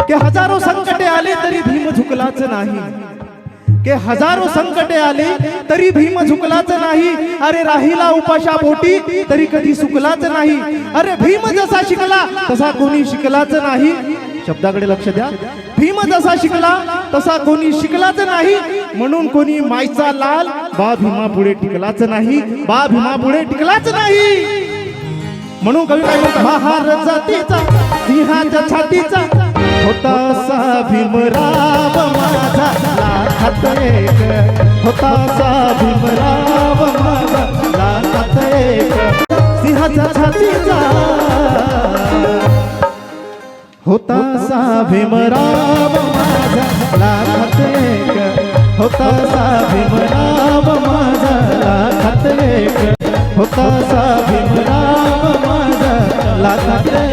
की हजारो संकटे आले तरी भीम झुकलाच नाही, की हजारो संकटे आले तरी भीम झुकलाच नाही। अरे राहिला उपाशा पोटी तरी कधी सुकलाच नाही। अरे भीम जसा शिकला तसा कोणी शिकलाच नाही। शब्दाकडे लक्ष द्या, भीम जसा शिकला तसा कोणी शिकलाच नाही। म्हणून कोणी मायचा लाल बा भीमा पुढे टिकलाच नाही, बा भीमा पुढे टिकलाच नाही। म्हणून कवी काय म्हणतात, महार जातीचा सिंहाच्या छातीचा होतासा भीमराव माझा लाखात एक, होतासा भीमराव माझा लाखात एक। सिंहाच्या छातीचा होतासा भीमराव माझा लाखात एक, होतासा भीमराव माझा लाखात एक, होतासा भीमराव माझा लाखात एक।